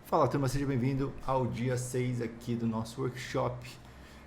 Fala turma, seja bem-vindo ao dia 6 aqui do nosso workshop,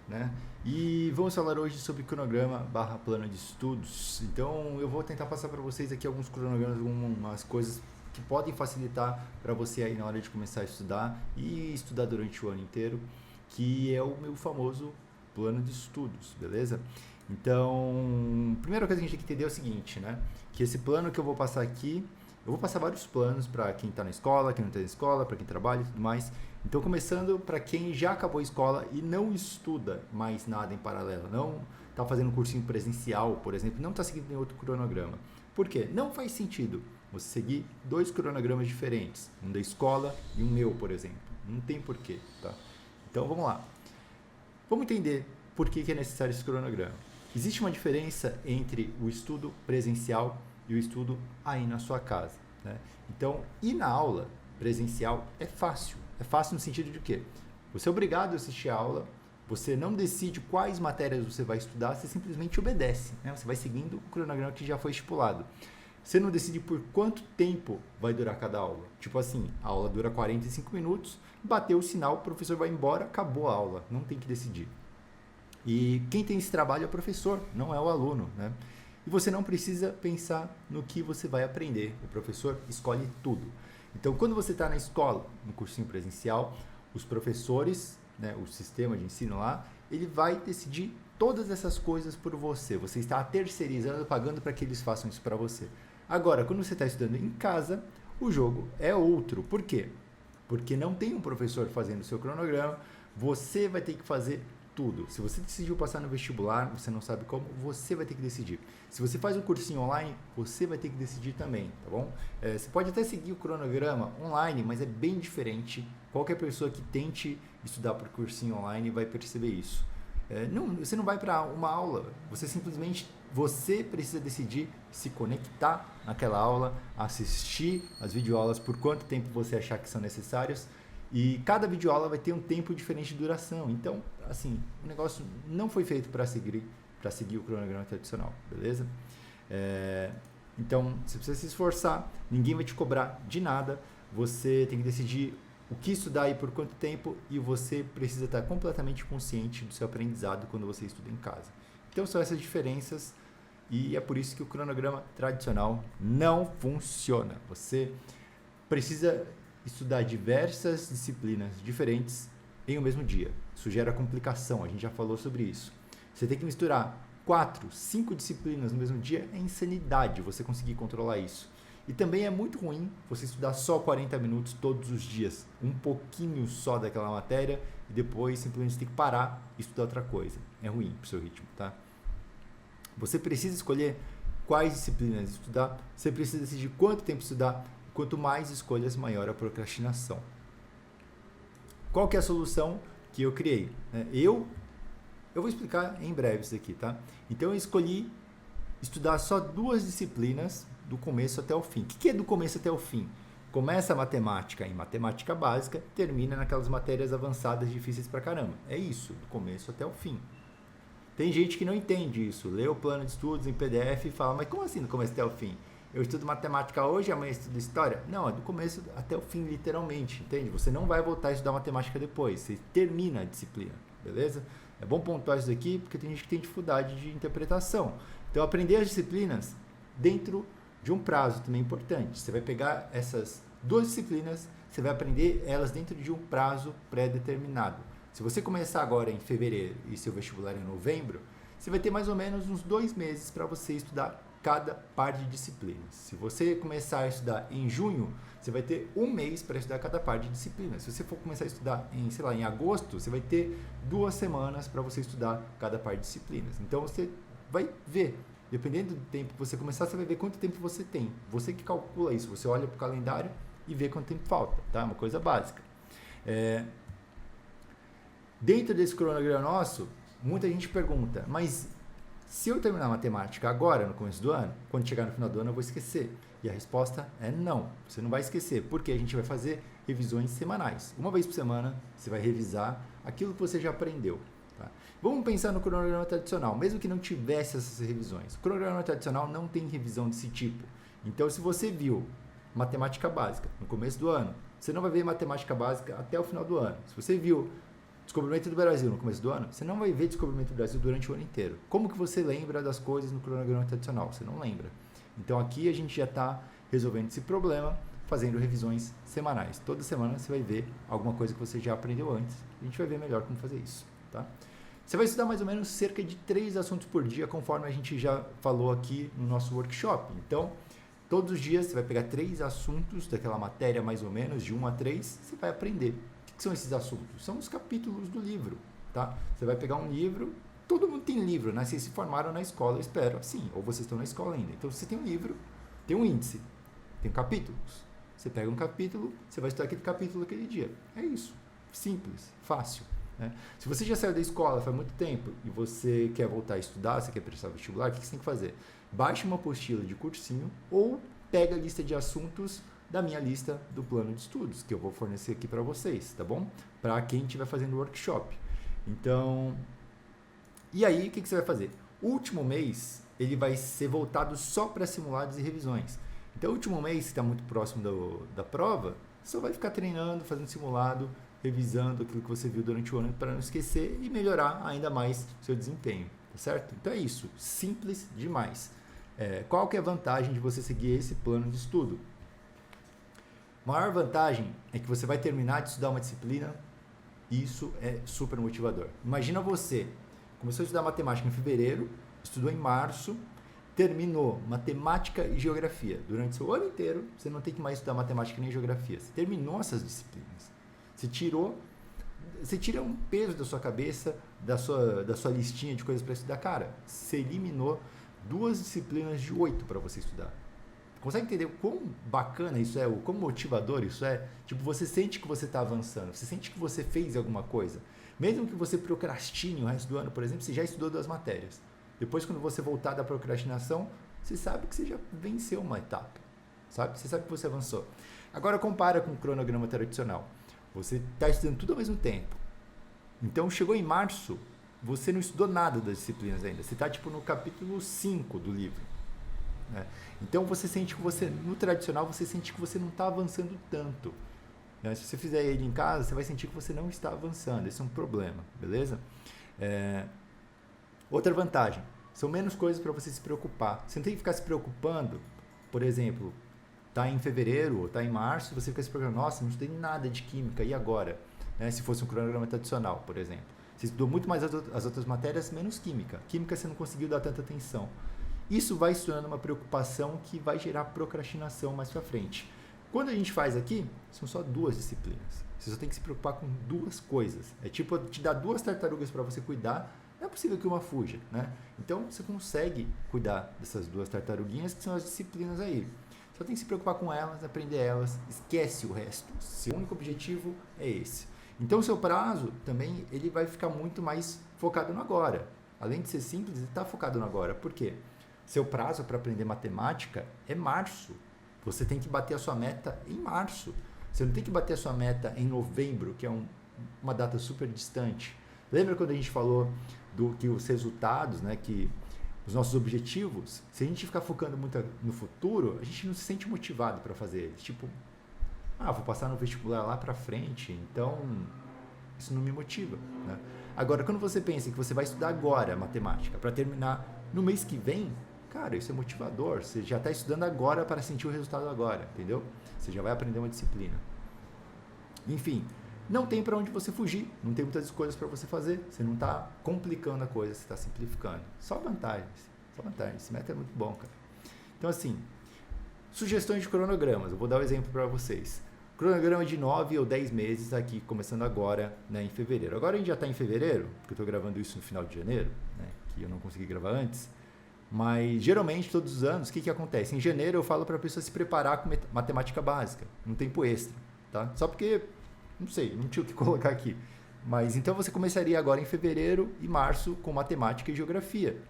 né? E vamos falar hoje sobre cronograma barra plano de estudos. Então eu vou tentar passar para vocês aqui alguns cronogramas, algumas coisas que podem facilitar para você aí na hora de começar a estudar e estudar durante o ano inteiro, que é o meu famoso plano de estudos, beleza? Então, a primeira coisa que a gente tem que entender é o seguinte, né? Que esse plano que eu vou passar aqui, eu vou passar vários planos para quem está na escola, quem não está na escola, para quem trabalha e tudo mais. Então, começando para quem já acabou a escola e não estuda mais nada em paralelo, não está fazendo cursinho presencial, por exemplo, não está seguindo nenhum outro cronograma. Por quê? Não faz sentido você seguir dois cronogramas diferentes, um da escola e um meu, por exemplo. Não tem porquê, tá? Então, vamos lá. Vamos entender por que é necessário esse cronograma. Existe uma diferença entre o estudo presencial e o estudo aí na sua casa, né? Então, ir na aula presencial é fácil. É fácil no sentido de quê? Você é obrigado a assistir a aula, você não decide quais matérias você vai estudar, você simplesmente obedece, né? Você vai seguindo o cronograma que já foi estipulado. Você não decide por quanto tempo vai durar cada aula. Tipo assim, a aula dura 45 minutos, bateu o sinal, o professor vai embora, acabou a aula, não tem que decidir. E quem tem esse trabalho é o professor, não é o aluno, né? E você não precisa pensar no que você vai aprender. O professor escolhe tudo. Então, quando você está na escola, no cursinho presencial, os professores, né, o sistema de ensino lá, ele vai decidir todas essas coisas por você. Você está terceirizando, pagando para que eles façam isso para você. Agora, quando você está estudando em casa, o jogo é outro. Por quê? Porque não tem um professor fazendo o seu cronograma, você vai ter que fazer tudo. Se você decidiu passar no vestibular, você não sabe como, você vai ter que decidir. Se você faz um cursinho online, você vai ter que decidir também, tá bom? Você pode até seguir o cronograma online, mas é bem diferente. Qualquer pessoa que tente estudar por cursinho online vai perceber isso. Você não vai para uma aula, você precisa decidir se conectar naquela aula, assistir as videoaulas por quanto tempo você achar que são necessários. E cada videoaula vai ter um tempo diferente de duração. Então, assim, o negócio não foi feito para seguir o cronograma tradicional, beleza? Então, você precisa se esforçar, ninguém vai te cobrar de nada, você tem que decidir o que estudar e por quanto tempo, e você precisa estar completamente consciente do seu aprendizado quando você estuda em casa. Então, são essas diferenças, e é por isso que o cronograma tradicional não funciona. Você precisa estudar diversas disciplinas diferentes em um mesmo dia. Isso gera complicação, a gente já falou sobre isso. Você tem que misturar 4, 5 disciplinas no mesmo dia, é insanidade você conseguir controlar isso. E também é muito ruim você estudar só 40 minutos todos os dias, um pouquinho só daquela matéria, e depois simplesmente tem que parar e estudar outra coisa. É ruim pro seu ritmo, tá? Você precisa escolher quais disciplinas estudar, você precisa decidir quanto tempo estudar. Quanto mais escolhas, maior a procrastinação. Qual que é a solução que eu criei? Eu vou explicar em breve isso aqui, tá? Então eu escolhi estudar só 2 disciplinas do começo até o fim. O que é do começo até o fim? Começa a matemática em matemática básica, termina naquelas matérias avançadas difíceis pra caramba. É isso, do começo até o fim. Tem gente que não entende isso, lê o plano de estudos em PDF e fala, mas como assim do começo até o fim? Eu estudo matemática hoje, amanhã estudo história? Não, é do começo até o fim, literalmente, entende? Você não vai voltar a estudar matemática depois, você termina a disciplina, beleza? É bom pontuar isso aqui, porque tem gente que tem dificuldade de interpretação. Então, aprender as disciplinas dentro de um prazo também é importante. Você vai pegar essas 2 disciplinas, você vai aprender elas dentro de um prazo pré-determinado. Se você começar agora em fevereiro e seu vestibular em novembro, você vai ter mais ou menos uns 2 meses para você estudar cada par de disciplinas. Se você começar a estudar em junho, você vai ter 1 mês para estudar cada par de disciplinas. Se você for começar a estudar em agosto, você vai ter 2 semanas para você estudar cada par de disciplinas. Então você vai ver, dependendo do tempo que você começar, você vai ver quanto tempo você tem. Você que calcula isso, você olha para o calendário e vê quanto tempo falta, tá? Uma coisa básica. Dentro desse cronograma nosso, muita gente pergunta, mas se eu terminar matemática agora, no começo do ano, quando chegar no final do ano eu vou esquecer. E a resposta é não, você não vai esquecer, porque a gente vai fazer revisões semanais. Uma vez por semana você vai revisar aquilo que você já aprendeu. Tá? Vamos pensar no cronograma tradicional, mesmo que não tivesse essas revisões. O cronograma tradicional não tem revisão desse tipo. Então, se você viu matemática básica no começo do ano, você não vai ver matemática básica até o final do ano. Se você viu Descobrimento do Brasil no começo do ano, você não vai ver Descobrimento do Brasil durante o ano inteiro. Como que você lembra das coisas no cronograma tradicional? Você não lembra. Então aqui a gente já está resolvendo esse problema, fazendo revisões semanais. Toda semana você vai ver alguma coisa que você já aprendeu antes. A gente vai ver melhor como fazer isso, tá? Você vai estudar mais ou menos cerca de 3 assuntos por dia, conforme a gente já falou aqui no nosso workshop. Então, todos os dias você vai pegar 3 assuntos daquela matéria mais ou menos, de 1 a 3, você vai aprender. O que são esses assuntos? São os capítulos do livro, tá? Você vai pegar um livro, todo mundo tem livro, né? Vocês se formaram na escola, eu espero, sim, ou vocês estão na escola ainda. Então, você tem um livro, tem um índice, tem capítulos. Você pega um capítulo, você vai estudar aquele capítulo aquele dia. É isso. Simples, fácil. Né? Se você já saiu da escola faz muito tempo e você quer voltar a estudar, você quer prestar vestibular, o que você tem que fazer? Baixe uma apostila de cursinho ou pega a lista de assuntos da minha lista do plano de estudos, que eu vou fornecer aqui para vocês, tá bom? Para quem estiver fazendo workshop. Então, e aí o que você vai fazer? O último mês, ele vai ser voltado só para simulados e revisões. Então, o último mês, que está muito próximo da prova, só vai ficar treinando, fazendo simulado, revisando aquilo que você viu durante o ano para não esquecer e melhorar ainda mais o seu desempenho, tá certo? Então é isso, simples demais. Qual que é a vantagem de você seguir esse plano de estudo? A maior vantagem é que você vai terminar de estudar uma disciplina e isso é super motivador. Imagina você, começou a estudar matemática em fevereiro, estudou em março, terminou matemática e geografia. Durante o seu ano inteiro, você não tem que mais estudar matemática nem geografia. Você terminou essas disciplinas. Você tira um peso da sua cabeça, da sua listinha de coisas para estudar. Cara, você eliminou 2 disciplinas de 8 para você estudar. Consegue entender o quão bacana isso é, o quão motivador isso é? Tipo, você sente que você está avançando, você sente que você fez alguma coisa. Mesmo que você procrastine o resto do ano, por exemplo, você já estudou 2 matérias. Depois, quando você voltar da procrastinação, você sabe que você já venceu uma etapa, sabe? Você sabe que você avançou. Agora, compara com o cronograma tradicional. Você está estudando tudo ao mesmo tempo. Então, chegou em março, você não estudou nada das disciplinas ainda. Você está, tipo, no capítulo 5 do livro. Né? Então, você sente que você, no tradicional, você sente que você não está avançando tanto. Né? Se você fizer ele em casa, você vai sentir que você não está avançando. Esse é um problema, beleza? Outra vantagem, são menos coisas para você se preocupar. Você não tem que ficar se preocupando, por exemplo, tá em fevereiro ou tá em março, você fica se preocupando, nossa, não estudei nada de química, e agora? Né? Se fosse um cronograma tradicional, por exemplo. Você estudou muito mais as outras matérias, menos química. Química você não conseguiu dar tanta atenção. Isso vai se tornando uma preocupação que vai gerar procrastinação mais para frente. Quando a gente faz aqui, são só 2 disciplinas. Você só tem que se preocupar com 2 coisas. É tipo te dar 2 tartarugas para você cuidar, não é possível que uma fuja, né? Então, você consegue cuidar dessas 2 tartaruguinhas, que são as disciplinas aí. Só tem que se preocupar com elas, aprender elas, esquece o resto. Seu único objetivo é esse. Então, o seu prazo também ele vai ficar muito mais focado no agora. Além de ser simples, ele está focado no agora. Por quê? Seu prazo para aprender matemática é março. Você tem que bater a sua meta em março. Você não tem que bater a sua meta em novembro, que é uma data super distante. Lembra quando a gente falou que os resultados, né, que os nossos objetivos, se a gente ficar focando muito no futuro, a gente não se sente motivado para fazer eles. Tipo, vou passar no vestibular lá para frente, então isso não me motiva. Né? Agora, quando você pensa que você vai estudar agora matemática para terminar no mês que vem, cara, isso é motivador. Você já está estudando agora para sentir o resultado agora, entendeu? Você já vai aprender uma disciplina. Enfim, não tem para onde você fugir, não tem muitas escolhas para você fazer. Você não está complicando a coisa, você está simplificando. Só vantagens, só vantagens. Esse método é muito bom, cara. Então, assim, sugestões de cronogramas. Eu vou dar um exemplo para vocês. Cronograma de 9 ou 10 meses aqui, começando agora, né, em fevereiro. Agora a gente já está em fevereiro, porque eu estou gravando isso no final de janeiro, né, que eu não consegui gravar antes. Mas, geralmente, todos os anos, o que acontece? Em janeiro, eu falo para a pessoa se preparar com matemática básica, um tempo extra, tá? Só porque, não sei, não tinha o que colocar aqui. Mas, então, você começaria agora em fevereiro e março com matemática e geografia.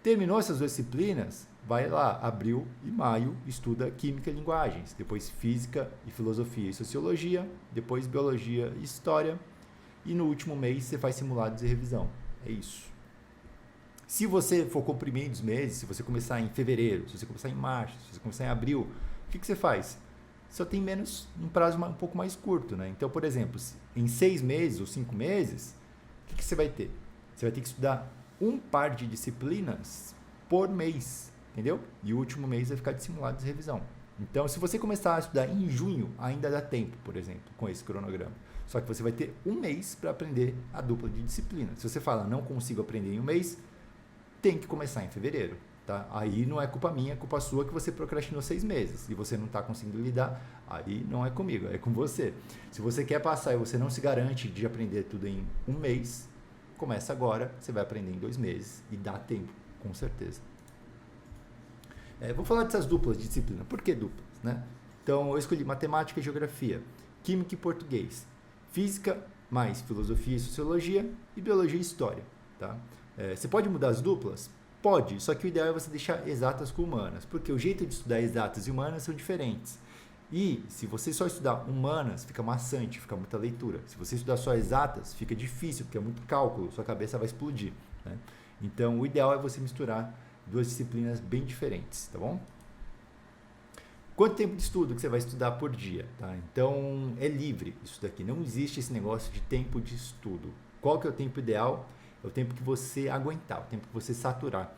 Terminou essas 2 disciplinas, vai lá, abril e maio, estuda química e linguagens, depois física e filosofia e sociologia, depois biologia e história, e no último mês você faz simulados e revisão. É isso. Se você for comprimir os meses, se você começar em fevereiro, se você começar em março, se você começar em abril, o que você faz? só tem um prazo um pouco mais curto, né? Então, por exemplo, em 6 meses ou 5 meses, o que você vai ter? Você vai ter que estudar um par de disciplinas por mês, entendeu? E o último mês vai ficar de simulado de revisão. Então, se você começar a estudar em junho, ainda dá tempo, por exemplo, com esse cronograma. Só que você vai ter um mês para aprender a dupla de disciplina. Se você fala, não consigo aprender em um mês, tem que começar em fevereiro. Tá? Aí não é culpa minha, é culpa sua que você procrastinou 6 meses e você não está conseguindo lidar, aí não é comigo, é com você. Se você quer passar e você não se garante de aprender tudo em um mês, começa agora, você vai aprender em 2 meses e dá tempo, com certeza. Vou falar dessas duplas de disciplina. Por que duplas? Né? Então, eu escolhi matemática e geografia, química e português, física mais filosofia e sociologia e biologia e história. Tá? Você pode mudar as duplas? Pode, só que o ideal é você deixar exatas com humanas, porque o jeito de estudar exatas e humanas são diferentes. E se você só estudar humanas, fica maçante, fica muita leitura. Se você estudar só exatas, fica difícil, porque é muito cálculo, sua cabeça vai explodir. Né? Então, o ideal é você misturar 2 disciplinas bem diferentes, tá bom? Quanto tempo de estudo que você vai estudar por dia? Tá? Então, é livre isso daqui. Não existe esse negócio de tempo de estudo. Qual que é o tempo ideal? É o tempo que você aguentar, o tempo que você saturar.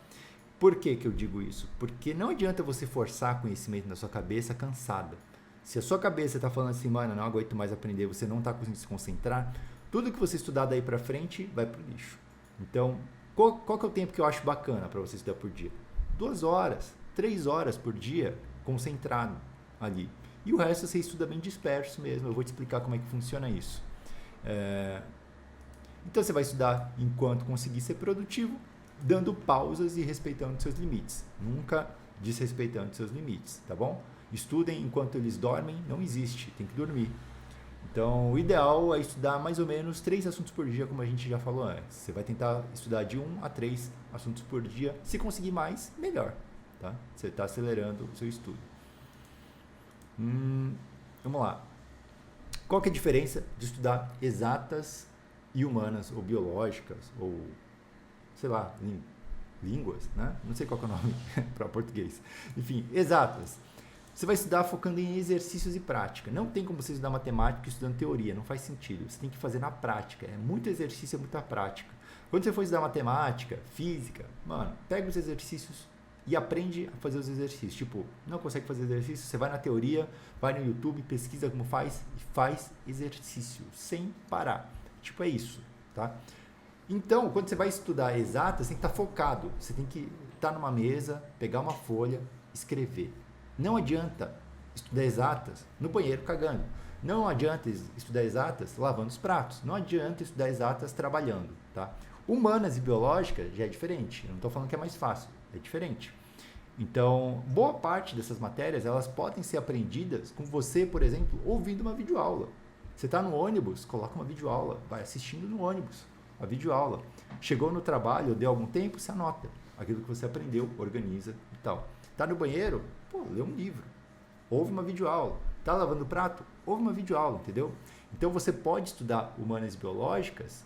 Por que eu digo isso? Porque não adianta você forçar conhecimento na sua cabeça cansada. Se a sua cabeça está falando assim, mano, não aguento mais aprender, você não está conseguindo se concentrar, tudo que você estudar daí para frente vai pro lixo. Então, qual que é o tempo que eu acho bacana para você estudar por dia? 2 horas, 3 horas por dia, concentrado ali. E o resto você estuda bem disperso mesmo, eu vou te explicar como é que funciona isso. Então você vai estudar enquanto conseguir ser produtivo, dando pausas e respeitando seus limites. Nunca desrespeitando seus limites, tá bom? Estudem enquanto eles dormem, não existe, tem que dormir. Então, o ideal é estudar mais ou menos 3 assuntos por dia, como a gente já falou antes. Você vai tentar estudar de 1 a 3 assuntos por dia. Se conseguir mais, melhor, tá? Você está acelerando o seu estudo. Vamos lá. Qual que é a diferença de estudar exatas e humanas, ou biológicas, ou, sei lá, línguas, né? Não sei qual que é o nome para português. Enfim, exatas. Você vai estudar focando em exercícios e prática. Não tem como você estudar matemática estudando teoria, não faz sentido. Você tem que fazer na prática. É muito exercício, é muita prática. Quando você for estudar matemática, física, mano, pega os exercícios e aprende a fazer os exercícios. Tipo, não consegue fazer exercício, você vai na teoria, vai no YouTube, pesquisa como faz e faz exercício, sem parar. Tipo, é isso, tá? Então, quando você vai estudar exatas, você tem que estar focado. Você tem que estar numa mesa, pegar uma folha, escrever. Não adianta estudar exatas no banheiro cagando. Não adianta estudar exatas lavando os pratos. Não adianta estudar exatas trabalhando, tá? Humanas e biológicas já é diferente. Eu não estou falando que é mais fácil, é diferente. Então, boa parte dessas matérias, elas podem ser aprendidas com você, por exemplo, ouvindo uma videoaula. Você está no ônibus, coloca uma videoaula, vai assistindo no ônibus a videoaula. Chegou no trabalho, deu algum tempo, você anota aquilo que você aprendeu, organiza e tal. Tá no banheiro? Pô, lê um livro. Ouve uma videoaula. Tá lavando o prato? Ouve uma videoaula, entendeu? Então você pode estudar humanas e biológicas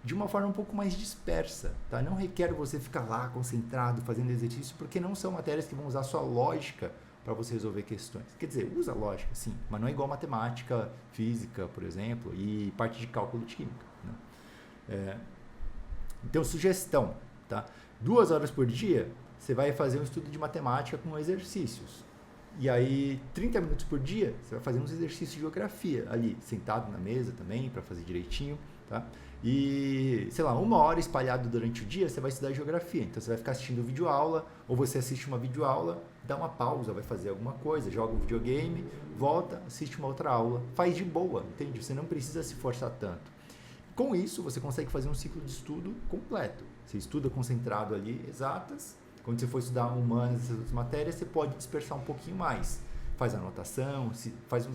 de uma forma um pouco mais dispersa, tá? Não requer você ficar lá concentrado, fazendo exercício, porque não são matérias que vão usar sua lógica para você resolver questões. Quer dizer, usa lógica, sim, mas não é igual matemática, física, por exemplo, e parte de cálculo de química, né? Então, sugestão, tá? 2 horas por dia, você vai fazer um estudo de matemática com exercícios. E aí, 30 minutos por dia, você vai fazer uns exercícios de geografia ali, sentado na mesa também, para fazer direitinho, tá? E, sei lá, 1 hora espalhado durante o dia, você vai estudar geografia. Então, você vai ficar assistindo videoaula, ou você assiste uma videoaula, dá uma pausa, vai fazer alguma coisa, joga um videogame, volta, assiste uma outra aula. Faz de boa, entende? Você não precisa se forçar tanto. Com isso, você consegue fazer um ciclo de estudo completo. Você estuda concentrado ali, exatas. Quando você for estudar humanas, essas outras matérias, você pode dispersar um pouquinho mais. Faz anotação,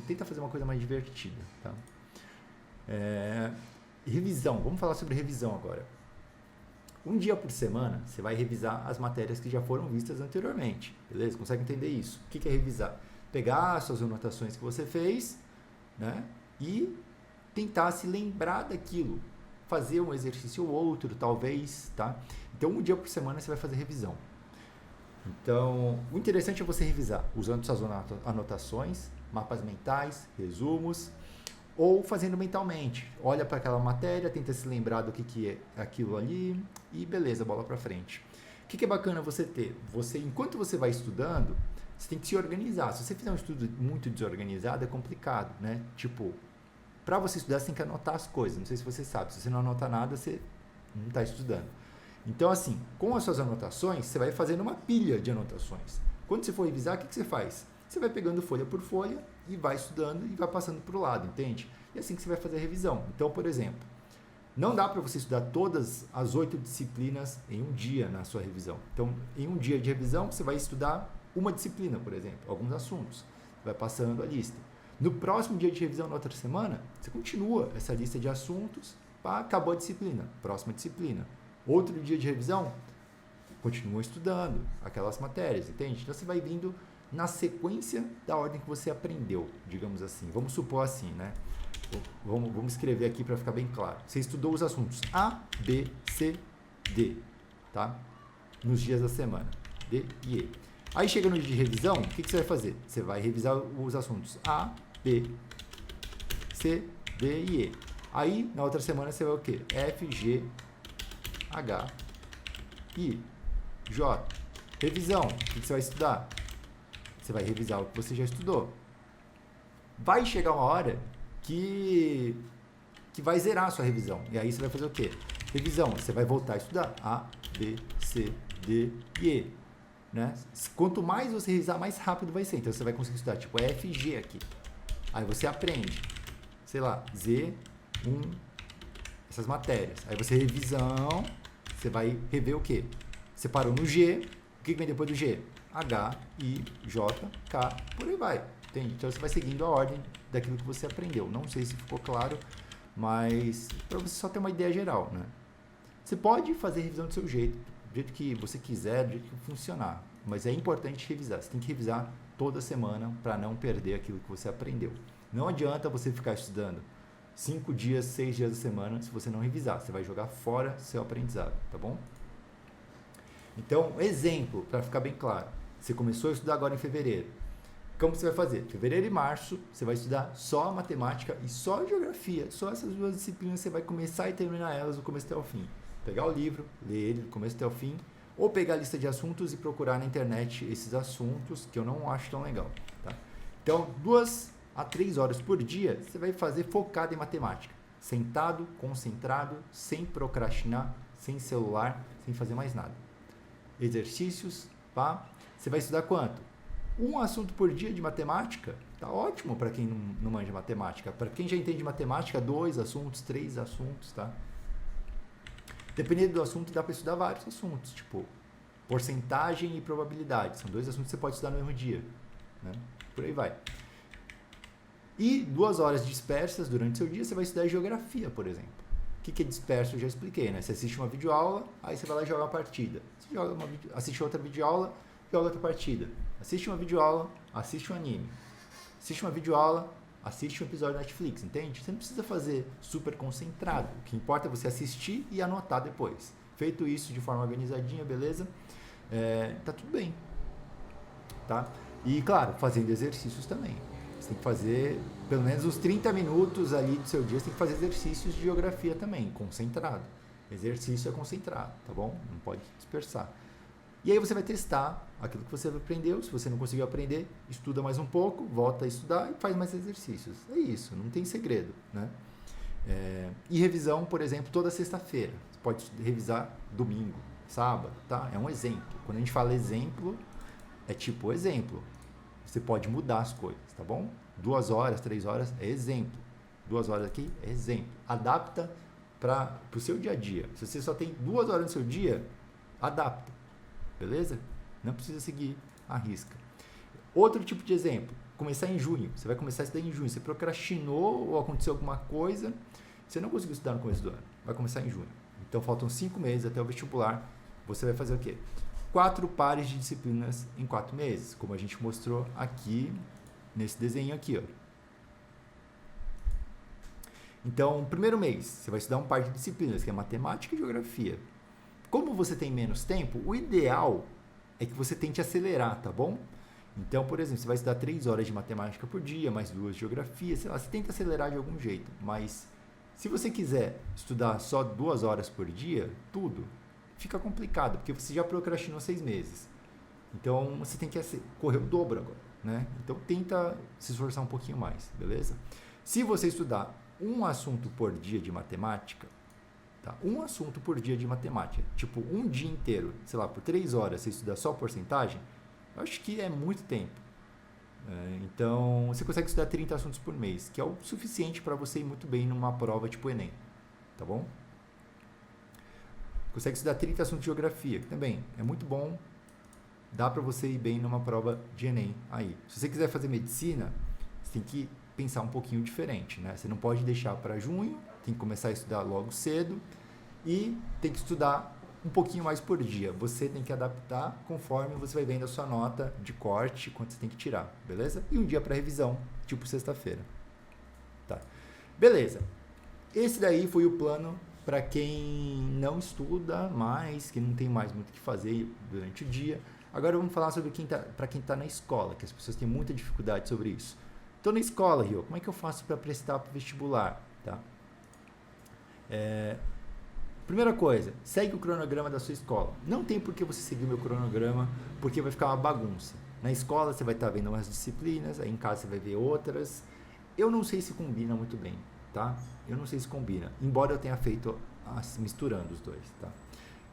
tenta fazer uma coisa mais divertida. Tá? Revisão. Vamos falar sobre revisão agora. 1 dia por semana, você vai revisar as matérias que já foram vistas anteriormente. Beleza? Consegue entender isso? O que é revisar? Pegar as suas anotações que você fez, né? E tentar se lembrar daquilo. Fazer um exercício ou outro, talvez, tá? Então, 1 dia por semana você vai fazer revisão. Então, o interessante é você revisar usando suas anotações mapas mentais, resumos, ou fazendo mentalmente. Olha para aquela matéria, tenta se lembrar do que é aquilo ali e beleza, bola para frente. O que é bacana você ter? Enquanto você vai estudando, você tem que se organizar. Se você fizer um estudo muito desorganizado, é complicado, né? Tipo, para você estudar, você tem que anotar as coisas. Não sei se você sabe. Se você não anota nada, você não está estudando. Então, assim, com as suas anotações, você vai fazendo uma pilha de anotações. Quando você for revisar, o que você faz? Você vai pegando folha por folha e vai estudando e vai passando para o lado, entende? E assim que você vai fazer a revisão. Então, por exemplo, não dá para você estudar todas as 8 disciplinas em um dia na sua revisão. Então, em um dia de revisão, você vai estudar uma disciplina, por exemplo, alguns assuntos. Vai passando a lista. No próximo dia de revisão, na outra semana, você continua essa lista de assuntos, pá, acabou a disciplina, próxima disciplina. Outro dia de revisão, continua estudando aquelas matérias, entende? Então, você vai vindo na sequência da ordem que você aprendeu, digamos assim. Vamos supor assim, né? Vamos escrever aqui para ficar bem claro. Você estudou os assuntos A, B, C, D, tá? Nos dias da semana, D e E. Aí chega no dia de revisão, o que você vai fazer? Você vai revisar os assuntos A, B, C, D e E. Aí, na outra semana, você vai o quê? F, G, H, I, J. Revisão, o que você vai estudar? Você vai revisar o que você já estudou. Vai chegar uma hora que vai zerar a sua revisão. E aí você vai fazer o quê? Revisão, você vai voltar a estudar A, B, C, D e E. Né? Quanto mais você revisar, mais rápido vai ser. Então você vai conseguir estudar tipo F, G aqui. Aí você aprende, sei lá, Z, 1, essas matérias. Aí você revisão, você vai rever o quê? Você parou no G, o que vem depois do G? H, I, J, K, por aí vai. Entende? Então você vai seguindo a ordem daquilo que você aprendeu. Não sei se ficou claro, mas para você só ter uma ideia geral, né? Você pode fazer revisão do seu jeito, do jeito que você quiser, do jeito que funcionar. Mas é importante revisar. Você tem que revisar toda semana para não perder aquilo que você aprendeu. Não adianta você ficar estudando 5 dias, 6 dias da semana se você não revisar. Você vai jogar fora seu aprendizado, tá bom? Então, exemplo, para ficar bem claro. Você começou a estudar agora em fevereiro. Como você vai fazer? Fevereiro e março, você vai estudar só matemática e só geografia. Só essas duas disciplinas você vai começar e terminar elas do começo até o fim. Pegar o livro, ler ele do começo até o fim, ou pegar a lista de assuntos e procurar na internet esses assuntos que eu não acho tão legal. Tá? Então, 2 a 3 horas por dia, você vai fazer focado em matemática. Sentado, concentrado, sem procrastinar, sem celular, sem fazer mais nada. Exercícios, pá. Você vai estudar quanto? Um assunto por dia de matemática, tá ótimo para quem não manja matemática. Para quem já entende matemática, 2 assuntos, 3 assuntos, tá? Dependendo do assunto, dá para estudar vários assuntos, tipo porcentagem e probabilidade. São 2 assuntos que você pode estudar no mesmo dia, né? Por aí vai. E 2 horas dispersas durante o seu dia, você vai estudar geografia, por exemplo. O que é disperso? Eu já expliquei, né? Você assiste uma videoaula, aí você vai lá e joga uma partida. Você assiste outra videoaula, joga outra partida. Assiste uma videoaula, assiste um anime. Assiste uma videoaula, assiste um episódio da Netflix, entende? Você não precisa fazer super concentrado. O que importa é você assistir e anotar depois. Feito isso de forma organizadinha, beleza? Tá tudo bem. Tá? E, claro, fazendo exercícios também. Você tem que fazer pelo menos uns 30 minutos ali do seu dia, você tem que fazer exercícios de geografia também, concentrado. Exercício é concentrado, tá bom? Não pode dispersar. E aí você vai testar aquilo que você aprendeu. Se você não conseguiu aprender, estuda mais um pouco, volta a estudar e faz mais exercícios. É isso, não tem segredo, né? E revisão, por exemplo, toda sexta-feira. Você pode revisar domingo, sábado, tá? É um exemplo. Quando a gente fala exemplo, é tipo exemplo. Você pode mudar as coisas, tá bom? 2 horas, 3 horas é exemplo. 2 horas aqui é exemplo. Adapta para o seu dia a dia. Se você só tem 2 horas no seu dia, adapta. Beleza? Não precisa seguir a risca. Outro tipo de exemplo, começar em junho. Você vai começar a estudar em junho. Você procrastinou ou aconteceu alguma coisa, você não conseguiu estudar no começo do ano. Vai começar em junho. Então faltam 5 meses até o vestibular. Você vai fazer o quê? 4 pares de disciplinas em 4 meses, como a gente mostrou aqui nesse desenho aqui, ó. Então, primeiro mês, você vai estudar um par de disciplinas, que é matemática e geografia. Como você tem menos tempo, o ideal é que você tente acelerar, tá bom? Então, por exemplo, você vai estudar 3 horas de matemática por dia, mais 2 de geografia, sei lá, você tenta acelerar de algum jeito, mas se você quiser estudar só 2 horas por dia, tudo, fica complicado, porque você já procrastinou 6 meses. Então, você tem que correr o dobro agora, né? Então, tenta se esforçar um pouquinho mais, beleza? Se você estudar um assunto por dia de matemática, tá? Um assunto por dia de matemática, tipo um dia inteiro, sei lá, por 3 horas você estudar só porcentagem, eu acho que é muito tempo. Então, você consegue estudar 30 assuntos por mês, que é o suficiente para você ir muito bem numa prova tipo Enem, tá bom? Consegue estudar 30 assuntos de geografia, que também é muito bom, dá para você ir bem numa prova de Enem aí. Se você quiser fazer medicina, você tem que pensar um pouquinho diferente, né? Você não pode deixar para junho, tem que começar a estudar logo cedo e tem que estudar um pouquinho mais por dia. Você tem que adaptar conforme você vai vendo a sua nota de corte, quanto você tem que tirar, beleza? E um dia para revisão, tipo sexta-feira. Tá. Beleza. Esse daí foi o plano para quem não estuda mais, que não tem mais muito o que fazer durante o dia. Agora vamos falar sobre para quem está na escola, que as pessoas têm muita dificuldade sobre isso. Estou na escola, Rio, como é que eu faço para prestar para o vestibular? Tá? Primeira coisa, segue o cronograma da sua escola. Não tem por que você seguir o meu cronograma, porque vai ficar uma bagunça. Na escola você vai estar vendo umas disciplinas, aí em casa você vai ver outras. Eu não sei se combina muito bem, tá? Eu não sei se combina, embora eu tenha feito misturando os dois, tá?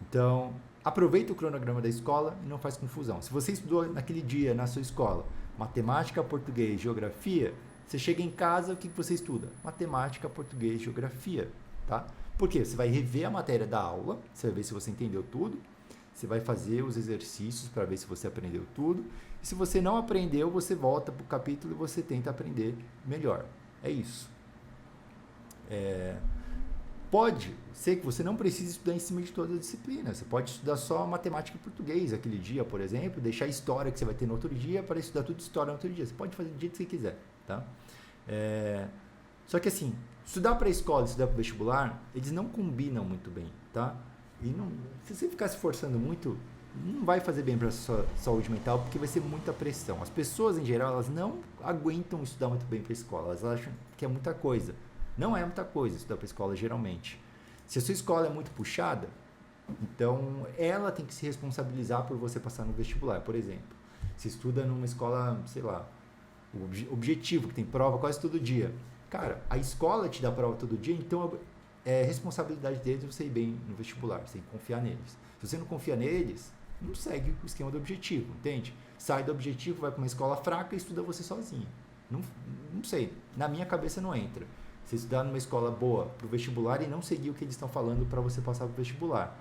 Então, aproveita o cronograma da escola e não faz confusão. Se você estudou naquele dia na sua escola matemática, português, geografia, você chega em casa, o que você estuda? Matemática, português, geografia, tá? Por quê? Você vai rever a matéria da aula, você vai ver se você entendeu tudo, você vai fazer os exercícios para ver se você aprendeu tudo, e se você não aprendeu, você volta para o capítulo e você tenta aprender melhor. É isso. Pode ser que você não precise estudar em cima de todas as disciplinas. Você pode estudar só matemática e português aquele dia, por exemplo, deixar a história que você vai ter no outro dia para estudar tudo história no outro dia. Você pode fazer do jeito que você quiser, tá? Só que assim, estudar para a escola e estudar para o vestibular, eles não combinam muito bem, tá? E não, se você ficar se forçando muito, não vai fazer bem para a sua saúde mental, porque vai ser muita pressão. As pessoas, em geral, elas não aguentam estudar muito bem para a escola. Elas acham que é muita coisa. Não é muita coisa estudar para a escola, geralmente. Se a sua escola é muito puxada, então ela tem que se responsabilizar por você passar no vestibular, por exemplo. Você estuda numa escola, sei lá, objetivo, que tem prova quase todo dia. Cara, a escola te dá prova todo dia, então é responsabilidade deles você ir bem no vestibular, você tem que confiar neles. Se você não confia neles, não segue o esquema do objetivo, entende? Sai do objetivo, vai para uma escola fraca e estuda você sozinho. Não sei, na minha cabeça não entra. Você estudar numa escola boa para o vestibular e não seguir o que eles estão falando para você passar para o vestibular,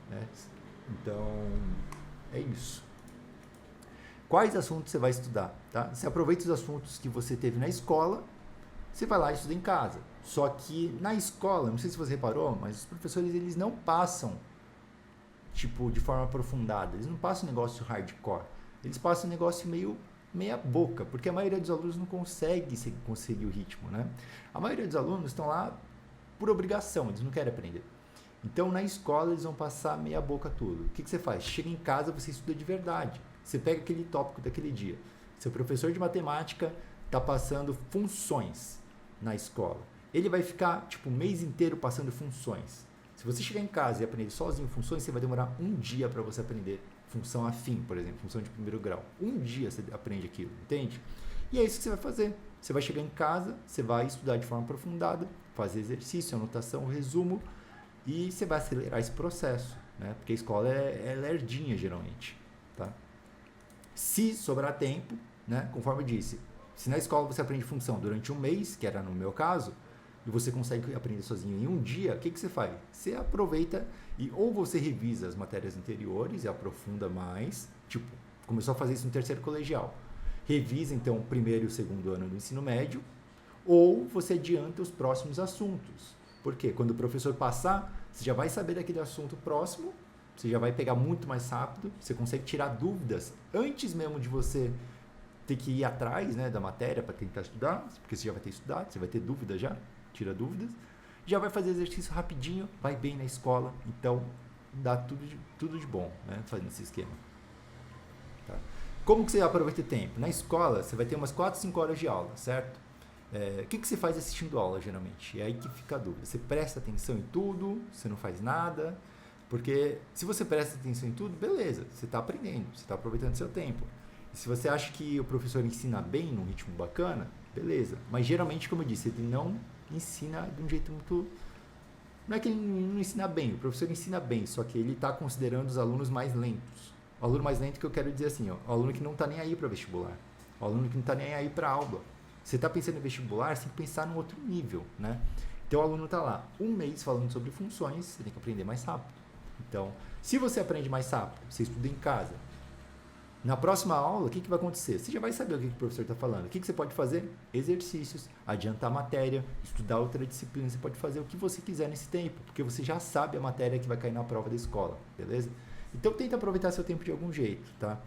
né? Então, é isso. Quais assuntos você vai estudar? Tá? Você aproveita os assuntos que você teve na escola, você vai lá e estuda em casa. Só que na escola, não sei se você reparou, mas os professores eles não passam tipo de forma aprofundada, eles não passam um negócio hardcore, eles passam um negócio meia boca, porque a maioria dos alunos não consegue conseguir o ritmo, né? A maioria dos alunos estão lá por obrigação, eles não querem aprender. Então, na escola, eles vão passar meia boca tudo. O que você faz? Chega em casa, você estuda de verdade. Você pega aquele tópico daquele dia. Seu professor de matemática está passando funções na escola. Ele vai ficar, tipo, o mês inteiro passando funções. Se você chegar em casa e aprender sozinho funções, você vai demorar um dia para você aprender função afim, por exemplo, função de primeiro grau. Um dia você aprende aquilo, entende? E é isso que você vai fazer. Você vai chegar em casa, você vai estudar de forma aprofundada, fazer exercício, anotação, resumo, e você vai acelerar esse processo, né? Porque a escola é lerdinha, geralmente, tá? Se sobrar tempo, né? Conforme eu disse, se na escola você aprende função durante um mês, que era no meu caso, e você consegue aprender sozinho em um dia, o que você faz? Você aproveita e ou você revisa as matérias anteriores e aprofunda mais, tipo, começou a fazer isso no terceiro colegial. Revisa, então, o primeiro e o segundo ano do ensino médio, ou você adianta os próximos assuntos. Por quê? Quando o professor passar, você já vai saber daquele assunto próximo, você já vai pegar muito mais rápido, você consegue tirar dúvidas antes mesmo de você ter que ir atrás, né, da matéria para tentar estudar, porque você já vai ter estudado, você vai ter dúvida já, tira dúvidas, já vai fazer exercício rapidinho, vai bem na escola, então dá tudo de bom, né, fazendo esse esquema. Tá? Como que você aproveita o tempo? Na escola, você vai ter umas 4, 5 horas de aula, certo? O que você faz assistindo aula, geralmente? É aí que fica a dúvida. Você presta atenção em tudo, você não faz nada, porque se você presta atenção em tudo, beleza, você está aprendendo, você está aproveitando seu tempo. E se você acha que o professor ensina bem, num ritmo bacana, beleza. Mas geralmente, como eu disse, ele não ensina de um jeito muito... Não é que ele não ensina bem, o professor ensina bem, só que ele está considerando os alunos mais lentos. O aluno mais lento que eu quero dizer assim, ó, o aluno que não está nem aí para vestibular, o aluno que não está nem aí para aula. Você está pensando em vestibular, você tem que pensar num outro nível, né? Então o aluno está lá um mês falando sobre funções, você tem que aprender mais rápido. Então, se você aprende mais rápido, você estuda em casa, na próxima aula, o que vai acontecer? Você já vai saber o que o professor está falando. O que você pode fazer? Exercícios, adiantar matéria, estudar outra disciplina. Você pode fazer o que você quiser nesse tempo, porque você já sabe a matéria que vai cair na prova da escola, beleza? Então, tenta aproveitar seu tempo de algum jeito, tá?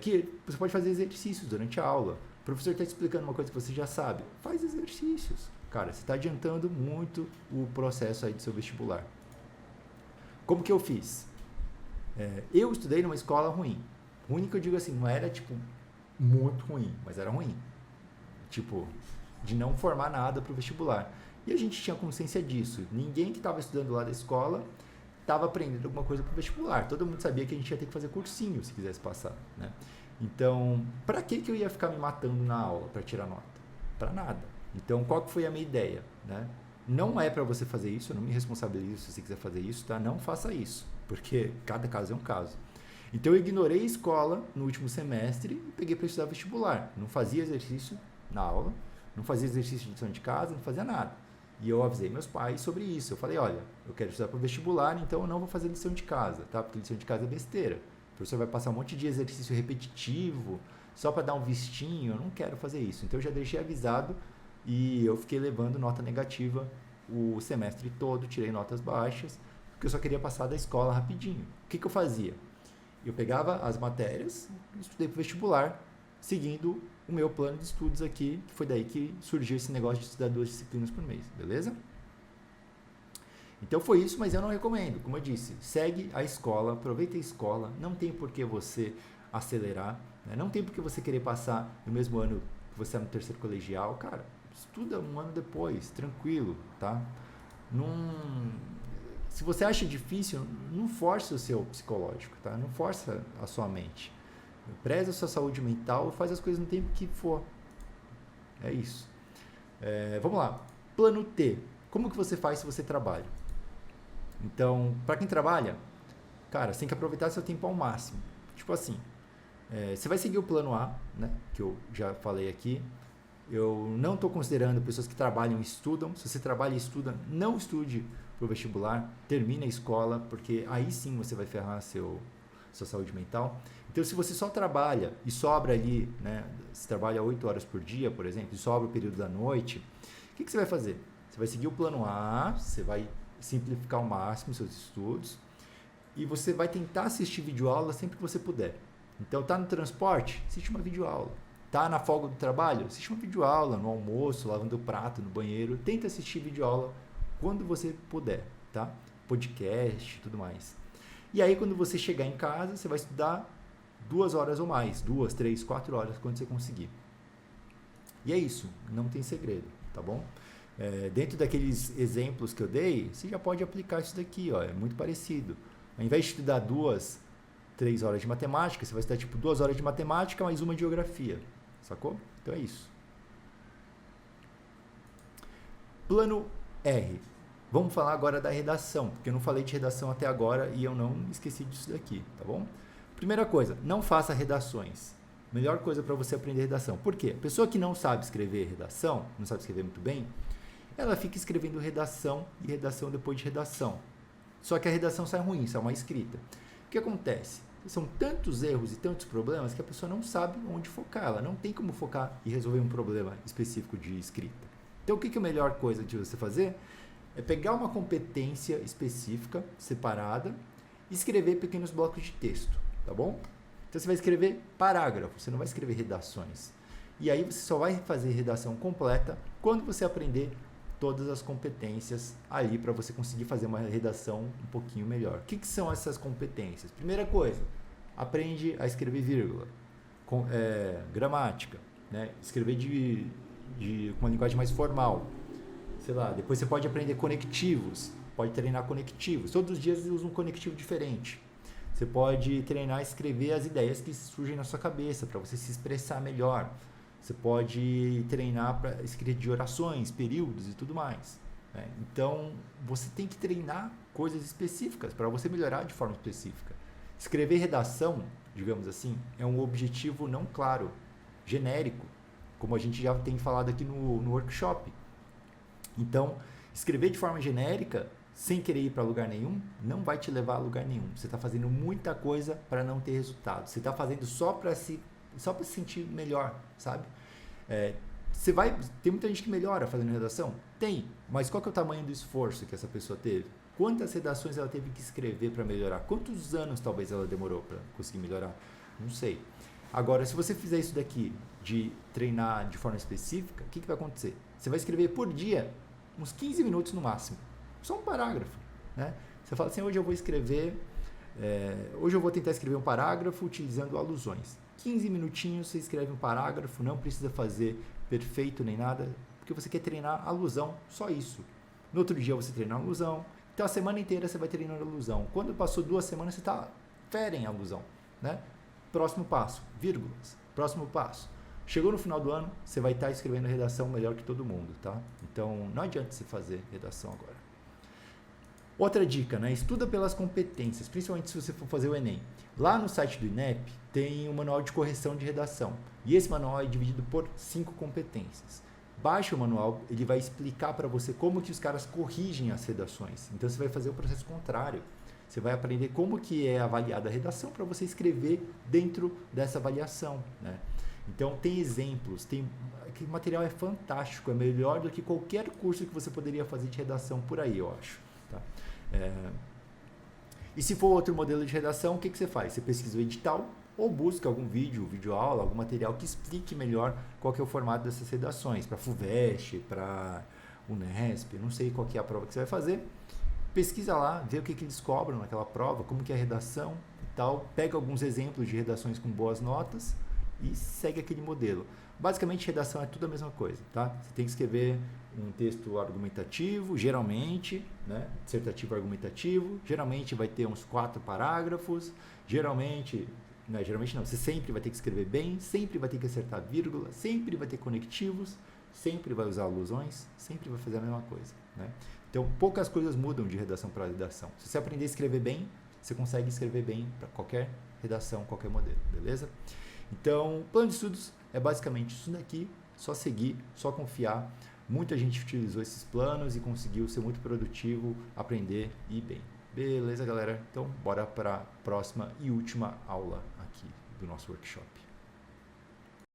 Que você pode fazer exercícios durante a aula. O professor está te explicando uma coisa que você já sabe. Faz exercícios. Cara, você está adiantando muito o processo aí do seu vestibular. Como que eu fiz? Eu estudei numa escola ruim. Ruim que eu digo assim, não era tipo muito ruim, mas era ruim. Tipo, de não formar nada para o vestibular. E a gente tinha consciência disso. Ninguém que estava estudando lá da escola estava aprendendo alguma coisa para o vestibular. Todo mundo sabia que a gente ia ter que fazer cursinho se quisesse passar, né? Então, para que eu ia ficar me matando na aula para tirar nota? Para nada. Então, qual que foi a minha ideia, né? Não é para você fazer isso, eu não me responsabilizo se você quiser fazer isso, tá? Não faça isso, porque cada caso é um caso. Então, eu ignorei a escola no último semestre e peguei para estudar vestibular. Não fazia exercício na aula, não fazia exercício de lição de casa, não fazia nada. E eu avisei meus pais sobre isso. Eu falei, olha, eu quero estudar para o vestibular, então eu não vou fazer lição de casa, tá? Porque lição de casa é besteira. O professor vai passar um monte de exercício repetitivo só para dar um vistinho. Eu não quero fazer isso. Então, eu já deixei avisado e eu fiquei levando nota negativa o semestre todo, tirei notas baixas, porque eu só queria passar da escola rapidinho. O que eu fazia? Eu pegava as matérias e estudei para o vestibular, seguindo o meu plano de estudos aqui, que foi daí que surgiu esse negócio de estudar 2 disciplinas por mês, beleza? Então foi isso, mas eu não recomendo. Como eu disse, segue a escola, aproveita a escola, não tem por que você acelerar, né? Não tem por que você querer passar no mesmo ano que você é no terceiro colegial. Cara, estuda um ano depois, tranquilo, tá? Se você acha difícil, não force o seu psicológico, tá? Não força a sua mente. Preza a sua saúde mental e faz as coisas no tempo que for. É isso. Vamos lá. Plano T. Como que você faz se você trabalha? Então, para quem trabalha, cara, você tem que aproveitar seu tempo ao máximo. Tipo assim, você vai seguir o plano A, né? Que eu já falei aqui. Eu não estou considerando pessoas que trabalham e estudam. Se você trabalha e estuda, não estude para o vestibular, termine a escola, porque aí sim você vai ferrar sua saúde mental. Então, se você só trabalha e sobra ali, né, se trabalha 8 horas por dia, por exemplo, e sobra o período da noite, o que você vai fazer? Você vai seguir o plano A, você vai simplificar ao máximo os seus estudos e você vai tentar assistir videoaula sempre que você puder. Então, tá no transporte? Assiste uma videoaula. Tá na folga do trabalho? Assiste uma videoaula, no almoço, lavando o prato, no banheiro. Tenta assistir videoaula quando você puder, tá? Podcast, tudo mais. E aí, quando você chegar em casa, você vai estudar 2 horas ou mais, 2, 3, 4 horas, quando você conseguir. E é isso, não tem segredo, tá bom? Dentro daqueles exemplos que eu dei, você já pode aplicar isso daqui, ó, é muito parecido. Ao invés de estudar 2, 3 horas de matemática, você vai estudar tipo 2 horas de matemática mais uma de geografia, sacou? Então é isso. Plano R. Vamos falar agora da redação, porque eu não falei de redação até agora e eu não esqueci disso daqui, tá bom? Primeira coisa, não faça redações. Melhor coisa para você aprender redação. Por quê? A pessoa que não sabe escrever redação, não sabe escrever muito bem, ela fica escrevendo redação e redação depois de redação. Só que a redação sai ruim, sai uma escrita. O que acontece? São tantos erros e tantos problemas que a pessoa não sabe onde focar. Ela não tem como focar e resolver um problema específico de escrita. Então, o que é a melhor coisa de você fazer? É pegar uma competência específica, separada, e escrever pequenos blocos de texto, tá bom? Então, você vai escrever parágrafos, você não vai escrever redações. E aí, você só vai fazer redação completa quando você aprender todas as competências ali para você conseguir fazer uma redação um pouquinho melhor. O que são essas competências? Primeira coisa, aprende a escrever vírgula. gramática, né? Escrever com uma linguagem mais formal. Sei lá, depois você pode aprender conectivos, pode treinar conectivos. Todos os dias você usa um conectivo diferente. Você pode treinar a escrever as ideias que surgem na sua cabeça, para você se expressar melhor. Você pode treinar para escrever de orações, períodos e tudo mais, né? Então, você tem que treinar coisas específicas para você melhorar de forma específica. Escrever redação, digamos assim, é um objetivo não claro, genérico, como a gente já tem falado aqui no workshop. Então, escrever de forma genérica, sem querer ir para lugar nenhum, não vai te levar a lugar nenhum. Você está fazendo muita coisa para não ter resultado. Você está fazendo só para se sentir melhor, sabe? Tem muita gente que melhora fazendo redação? Tem, mas qual que é o tamanho do esforço que essa pessoa teve? Quantas redações ela teve que escrever para melhorar? Quantos anos talvez ela demorou para conseguir melhorar? Não sei. Agora, se você fizer isso daqui, de treinar de forma específica, o que vai acontecer? Você vai escrever por dia uns 15 minutos no máximo. Só um parágrafo, né? Você fala assim, hoje eu vou tentar escrever um parágrafo utilizando alusões. 15 minutinhos você escreve um parágrafo, não precisa fazer perfeito nem nada, porque você quer treinar alusão, só isso. No outro dia você treina alusão, então a semana inteira você vai treinando alusão. Quando passou 2 semanas, você está fera em alusão, né? Próximo passo, vírgulas. Próximo passo. Chegou no final do ano, você vai estar escrevendo redação melhor que todo mundo, tá? Então, não adianta você fazer redação agora. Outra dica, né? Estuda pelas competências, principalmente se você for fazer o Enem. Lá no site do INEP tem um manual de correção de redação. E esse manual é dividido por 5 competências. Baixa o manual, ele vai explicar para você como que os caras corrigem as redações. Então você vai fazer o processo contrário. Você vai aprender como que é avaliada a redação para você escrever dentro dessa avaliação, né? Então tem exemplos, aquele material é fantástico, é melhor do que qualquer curso que você poderia fazer de redação por aí, eu acho. Tá? E se for outro modelo de redação, o que você faz? Você pesquisa o edital ou busca algum vídeo-aula, algum material que explique melhor qual que é o formato dessas redações, para FUVEST, para Unesp, não sei qual que é a prova que você vai fazer. Pesquisa lá, vê o que eles cobram naquela prova, como que é a redação e tal, pega alguns exemplos de redações com boas notas e segue aquele modelo. Basicamente, redação é tudo a mesma coisa, tá? Você tem que escrever um texto argumentativo, geralmente, né? Dissertativo argumentativo, geralmente vai ter uns 4 parágrafos, geralmente não, você sempre vai ter que escrever bem, sempre vai ter que acertar vírgula, sempre vai ter conectivos, sempre vai usar alusões, sempre vai fazer a mesma coisa, né? Então, poucas coisas mudam de redação para redação. Se você aprender a escrever bem, você consegue escrever bem para qualquer redação, qualquer modelo, beleza? Então, plano de estudos é basicamente isso daqui, só seguir, só confiar. Muita gente utilizou esses planos e conseguiu ser muito produtivo, aprender e ir bem. Beleza, galera? Então, bora para a próxima e última aula aqui do nosso workshop.